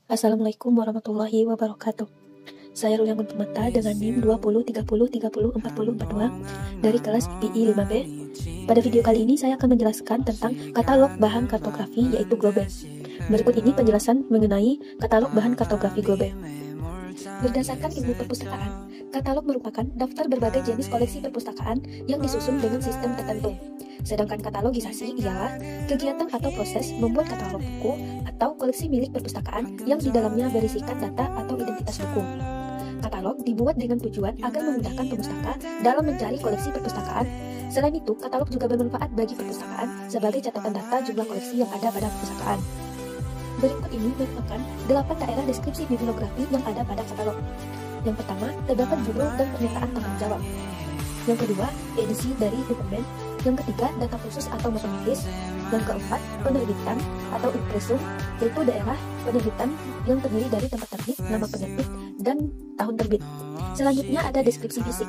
Assalamualaikum warahmatullahi wabarakatuh. Saya Ruliang Mata dengan NIM 2030304042 dari kelas IPI 5B. Pada video kali ini saya akan menjelaskan tentang katalog bahan kartografi yaitu Globe. Berikut ini penjelasan mengenai katalog bahan kartografi Globe. Berdasarkan ilmu perpustakaan, katalog merupakan daftar berbagai jenis koleksi perpustakaan yang disusun dengan sistem tertentu. Sedangkan katalogisasi ialah kegiatan atau proses membuat katalog buku atau koleksi milik perpustakaan yang di dalamnya berisikan data atau identitas buku. Katalog dibuat dengan tujuan agar memudahkan pemustaka dalam mencari koleksi perpustakaan. Selain itu, katalog juga bermanfaat bagi perpustakaan sebagai catatan data jumlah koleksi yang ada pada perpustakaan. Berikut ini merupakan 8 daerah deskripsi bibliografi yang ada pada katalog. Yang pertama, terdapat judul dan pernyataan tanggung jawab. Yang kedua, edisi dari dokumen. Yang ketiga, data khusus atau matematis. Yang keempat, penerbitan atau impresum, yaitu daerah penerbitan yang terdiri dari tempat terbit, nama penerbit, dan tahun terbit. Selanjutnya ada deskripsi fisik,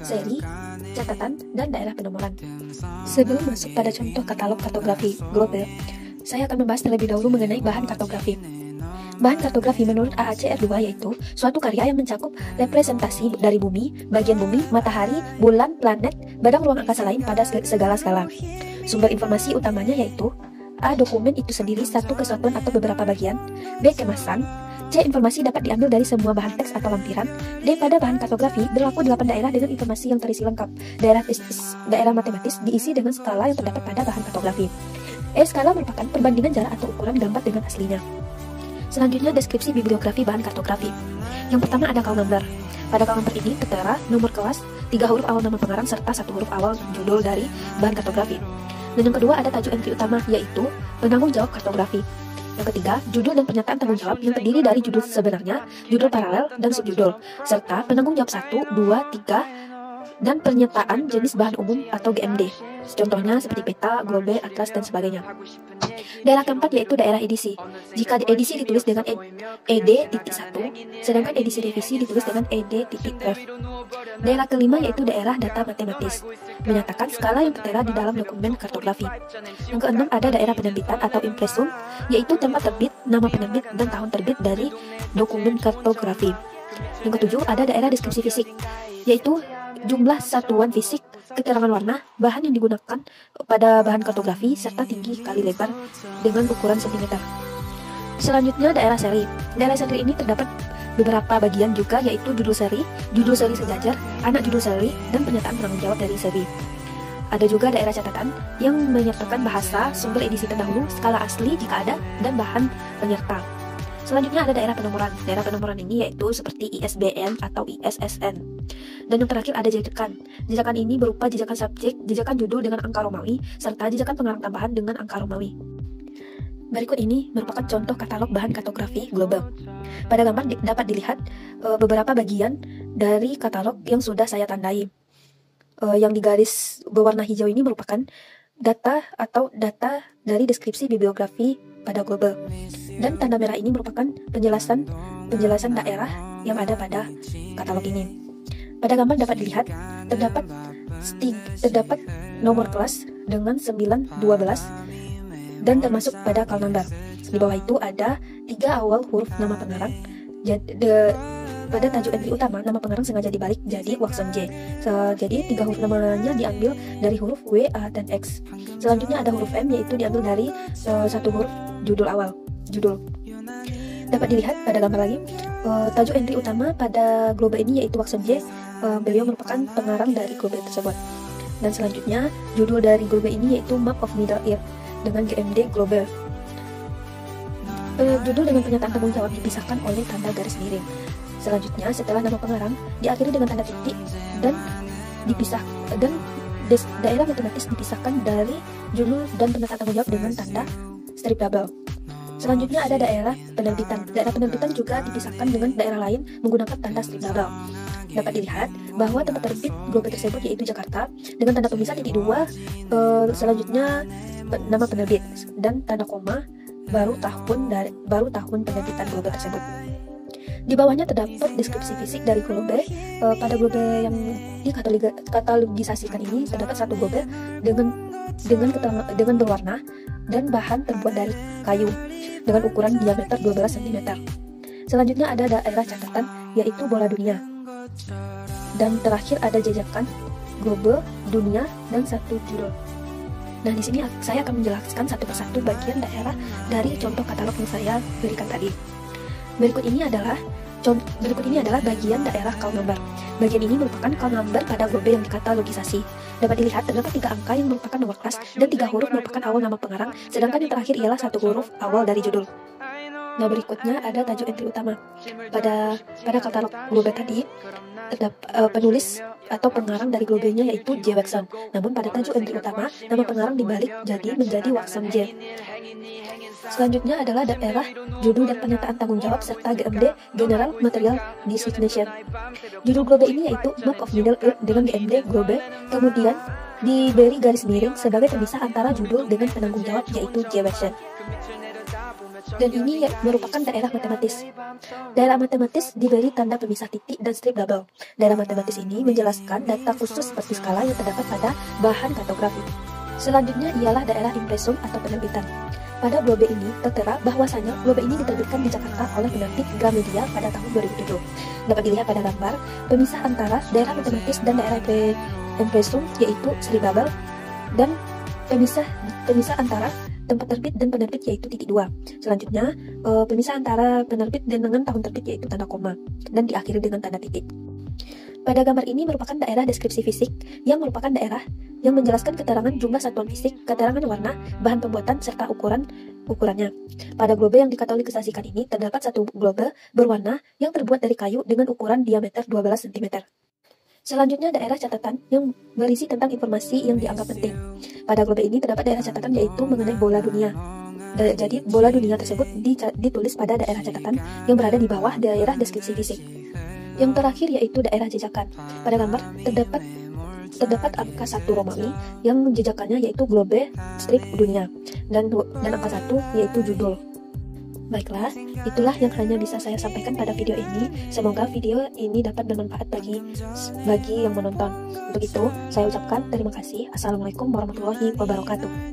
seri, catatan, dan daerah penomoran. Sebelum masuk pada contoh katalog kartografi Globe, saya akan membahas terlebih dahulu mengenai bahan kartografi. Bahan kartografi menurut AACR2 yaitu suatu karya yang mencakup representasi dari bumi, bagian bumi, matahari, bulan, planet, badan ruang angkasa lain pada segala skala. Sumber informasi utamanya yaitu A. Dokumen itu sendiri, satu kesatuan atau beberapa bagian. B. Kemasan. C. Informasi dapat diambil dari semua bahan teks atau lampiran. D. Pada bahan kartografi berlaku 8 daerah dengan informasi yang terisi lengkap. Daerah matematis diisi dengan skala yang terdapat pada bahan kartografi. E. Skala merupakan perbandingan jarak atau ukuran gambar dengan aslinya. Selanjutnya, deskripsi bibliografi bahan kartografi. Yang pertama ada call number. Pada call number ini tertera nomor kelas, 3 huruf awal nama pengarang, serta 1 huruf awal judul dari bahan kartografi. Dan yang kedua ada tajuk entry utama, yaitu penanggung jawab kartografi. Yang ketiga, judul dan pernyataan tanggung jawab yang terdiri dari judul sebenarnya, judul paralel, dan subjudul, serta penanggung jawab 1, 2, 3, dan pernyataan jenis bahan umum atau GMD. Contohnya seperti peta, globe, atlas, dan sebagainya. Daerah keempat yaitu daerah edisi. Jika edisi ditulis dengan ED.1, sedangkan edisi revisi ditulis dengan ED.ref. Daerah kelima yaitu daerah data matematis, menyatakan skala yang tertera di dalam dokumen kartografi. Yang keenam ada daerah penerbitan atau impresum, yaitu tempat terbit, nama penerbit, dan tahun terbit dari dokumen kartografi. Yang ketujuh ada daerah deskripsi fisik, yaitu jumlah satuan fisik, keterangan warna, bahan yang digunakan pada bahan kartografi, serta tinggi kali lebar dengan ukuran cm. Selanjutnya daerah seri. Daerah seri ini terdapat beberapa bagian juga, yaitu judul seri sejajar, anak judul seri, dan pernyataan penanggung jawab dari seri. Ada juga daerah catatan yang menyertakan bahasa, sumber edisi terdahulu, skala asli jika ada, dan bahan penyerta. Selanjutnya ada daerah penomoran. Daerah penomoran ini yaitu seperti ISBN atau ISSN. Dan yang terakhir ada jejakan. Jejakan ini berupa jejakan subjek, jejakan judul dengan angka Romawi, serta jejakan pengarang tambahan dengan angka Romawi. Berikut ini merupakan contoh katalog bahan kartografi Globe. Pada gambar dapat dilihat beberapa bagian dari katalog yang sudah saya tandai. Yang digaris berwarna hijau ini merupakan data dari deskripsi bibliografi pada Globe. Dan tanda merah ini merupakan penjelasan daerah yang ada pada katalog ini. Pada gambar dapat dilihat terdapat nomor kelas dengan 9, 12 dan termasuk pada call number. Di bawah itu ada 3 awal huruf nama pengarang. Pada tajuk entry utama, nama pengarang sengaja dibalik jadi wakson J. Jadi 3 huruf namanya diambil dari huruf W, A, dan X. Selanjutnya ada huruf M, yaitu diambil dari 1 huruf judul awal. Dapat dilihat pada gambar lagi, tajuk entry utama pada Globe ini yaitu wakson J. Beliau merupakan pengarang dari Globe tersebut. Dan selanjutnya judul dari Globe ini yaitu Map of Middle Earth dengan GMD Globe. Judul dengan pernyataan tanggung jawab dipisahkan oleh tanda garis miring. Selanjutnya setelah nama pengarang diakhiri dengan tanda titik dan daerah matematis dipisahkan dari judul dan pernyataan tanggung jawab dengan tanda strip double. Selanjutnya ada daerah penerbitan. Daerah penerbitan juga dipisahkan dengan daerah lain menggunakan tanda strip double. Dapat dilihat bahwa tempat terbit Globe tersebut yaitu Jakarta dengan tanda pemisah titik 2, selanjutnya nama penerbit dan tanda koma baru tahun penerbitan Globe tersebut. Di bawahnya terdapat deskripsi fisik dari Globe. Pada Globe yang dikatalogisasikan ini terdapat 1 Globe dengan dengan berwarna dan bahan terbuat dari kayu dengan ukuran diameter 12 cm. Selanjutnya ada daerah catatan, yaitu bola dunia. Dan terakhir ada jejakan, globe, dunia, dan satu judul. Nah, di sini saya akan menjelaskan satu persatu bagian daerah dari contoh katalog yang saya berikan tadi. Berikut ini adalah bagian daerah call number. Bagian ini merupakan call number pada globe yang dikatalogisasi. Dapat dilihat terdapat 3 angka yang merupakan nomor kelas dan 3 huruf merupakan awal nama pengarang, sedangkan yang terakhir ialah 1 huruf awal dari judul. Nah, berikutnya ada tajuk entry utama. Pada katalog globe tadi, penulis atau pengarang dari globenya yaitu J. Watson. Namun pada tajuk entry utama, nama pengarang dibalik menjadi Watson J. Selanjutnya adalah daerah judul dan pernyataan tanggung jawab serta GMD General Material Designation. Judul globe ini yaitu Map of Middle Earth dengan GMD globe, kemudian diberi garis miring sebagai pemisah antara judul dengan penanggung jawab yaitu J. Watson. Dan ini merupakan daerah matematis. Daerah matematis diberi tanda pemisah titik dan strip double. Daerah matematis ini menjelaskan data khusus seperti skala yang terdapat pada bahan kartografi. Selanjutnya ialah daerah impresum atau penerbitan. Pada globe ini tertera bahwasanya globe ini diterbitkan di Jakarta oleh penerbit Gramedia pada tahun 2007. Dapat dilihat pada gambar pemisah antara daerah matematis dan daerah impresum yaitu strip double, dan pemisah antara tempat terbit dan penerbit yaitu titik 2. Selanjutnya, pemisah antara penerbit dan dengan tahun terbit yaitu tanda koma, dan diakhiri dengan tanda titik. Pada gambar ini merupakan daerah deskripsi fisik, yang merupakan daerah yang menjelaskan keterangan jumlah satuan fisik, keterangan warna, bahan pembuatan, serta ukurannya. Pada globe yang dikatalogisasikan ini, terdapat satu globe berwarna yang terbuat dari kayu dengan ukuran diameter 12 cm. Selanjutnya daerah catatan yang berisi tentang informasi yang dianggap penting. Pada globe ini terdapat daerah catatan yaitu mengenai bola dunia. Jadi bola dunia tersebut ditulis pada daerah catatan yang berada di bawah daerah deskripsi fisik. Yang terakhir yaitu daerah jejakan. Pada gambar terdapat angka 1 Romawi yang jejakannya yaitu globe strip dunia, dan angka 1 yaitu judul. Baiklah, itulah yang hanya bisa saya sampaikan pada video ini. Semoga video ini dapat bermanfaat bagi yang menonton. Untuk itu, saya ucapkan terima kasih. Assalamualaikum warahmatullahi wabarakatuh.